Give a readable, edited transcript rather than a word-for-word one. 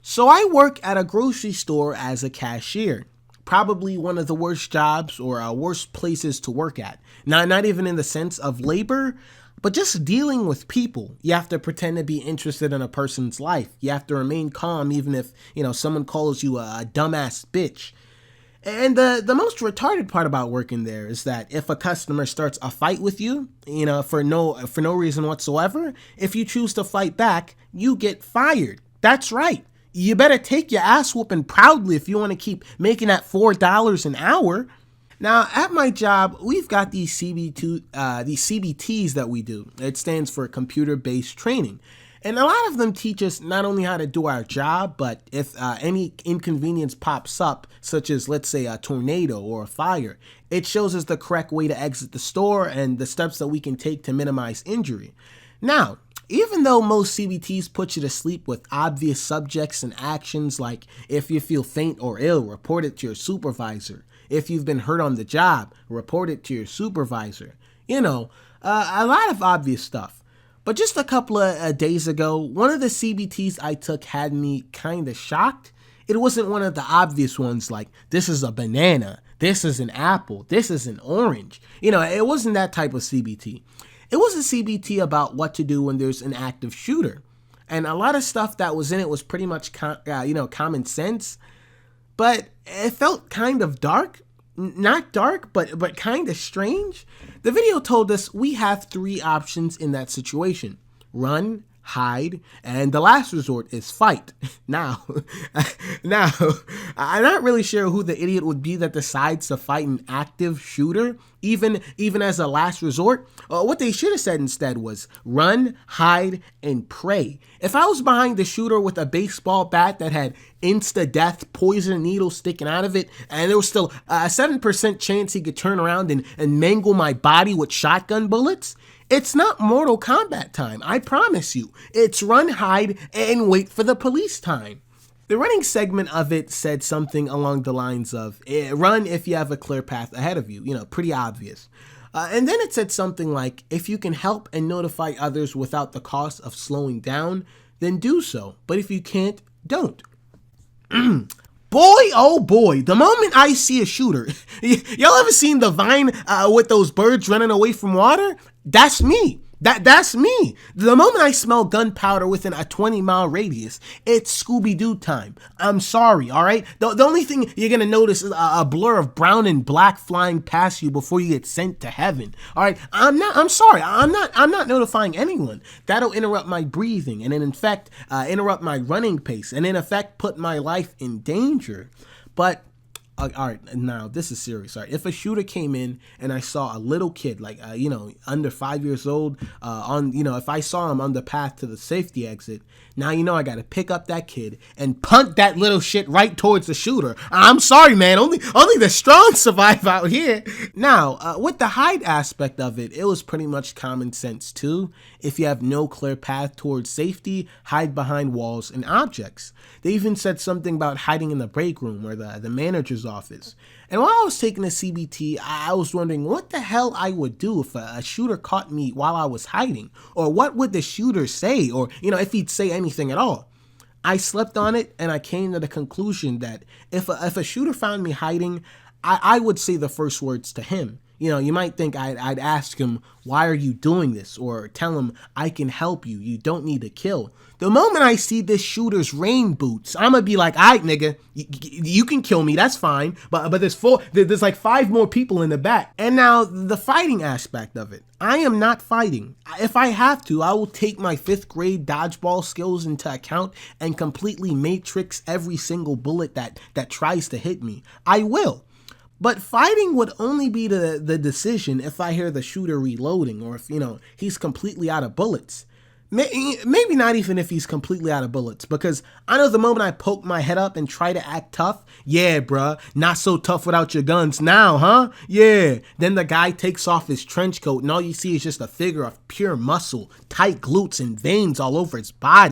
So I work at a grocery store as a cashier. Probably one of the worst jobs or worst places to work at. Not even in the sense of labor, but just dealing with people. You have to pretend to be interested in a person's life. You have to remain calm even if, someone calls you a dumbass bitch. And the most retarded part about working there is that if a customer starts a fight with you, for no reason whatsoever, if you choose to fight back, you get fired. That's right. You better take your ass whooping proudly if you want to keep making that $4 an hour. Now, at my job, we've got these CBTs that we do. It stands for computer-based training. And a lot of them teach us not only how to do our job, but if any inconvenience pops up, such as, let's say, a tornado or a fire, it shows us the correct way to exit the store and the steps that we can take to minimize injury. Now, even though most CBTs put you to sleep with obvious subjects and actions like if you feel faint or ill, report it to your supervisor. If you've been hurt on the job, report it to your supervisor. A lot of obvious stuff. But just a couple of days ago, one of the CBTs I took had me kind of shocked. It wasn't one of the obvious ones like, this is a banana, this is an apple, this is an orange. It wasn't that type of CBT. It was a CBT about what to do when there's an active shooter. And a lot of stuff that was in it was pretty much, common sense. But it felt kind of dark. Not dark, but kind of strange. The video told us we have 3 options in that situation. Run, hide, and the last resort is fight. Now, I'm not really sure who the idiot would be that decides to fight an active shooter, even as a last resort. What they should have said instead was run, hide, and pray. If I was behind the shooter with a baseball bat that had insta-death poison needles sticking out of it, and there was still a 7% chance he could turn around and mangle my body with shotgun bullets, it's not Mortal Kombat time, I promise you. It's run, hide, and wait for the police time. The running segment of it said something along the lines of, run if you have a clear path ahead of you, pretty obvious. And then it said something like, if you can help and notify others without the cost of slowing down, then do so. But if you can't, don't. Boy, oh boy, the moment I see a shooter, y'all ever seen the Vine with those birds running away from water? That's me. That's me. The moment I smell gunpowder within a 20-mile radius, it's Scooby-Doo time. I'm sorry, all right? The only thing you're going to notice is a blur of brown and black flying past you before you get sent to heaven. All right? I'm sorry. I'm not notifying anyone. That'll interrupt my breathing and in effect interrupt my running pace and in effect put my life in danger. But all right, now this is serious. All right, if a shooter came in and I saw a little kid, like under 5 years old, if I saw him on the path to the safety exit, now I got to pick up that kid and punt that little shit right towards the shooter. I'm sorry, man. Only the strong survive out here. Now, with the hide aspect of it, it was pretty much common sense too. If you have no clear path towards safety, hide behind walls and objects. They even said something about hiding in the break room or the manager's office. And while I was taking a CBT, I was wondering what the hell I would do if a shooter caught me while I was hiding, or what would the shooter say, or if he'd say anything at all. I slept on it and I came to the conclusion that if a shooter found me hiding, I would say the first words to him. You might think I'd ask him, why are you doing this? Or tell him, I can help you. You don't need to kill. The moment I see this shooter's rain boots, I'm going to be like, all right, nigga, you can kill me. That's fine. But there's like 5 more people in the back. And now the fighting aspect of it. I am not fighting. If I have to, I will take my 5th grade dodgeball skills into account and completely matrix every single bullet that tries to hit me. I will. But fighting would only be the decision if I hear the shooter reloading or if, he's completely out of bullets. Maybe not even if he's completely out of bullets, because I know the moment I poke my head up and try to act tough, yeah, bruh, not so tough without your guns now, huh? Yeah. Then the guy takes off his trench coat and all you see is just a figure of pure muscle, tight glutes and veins all over his body.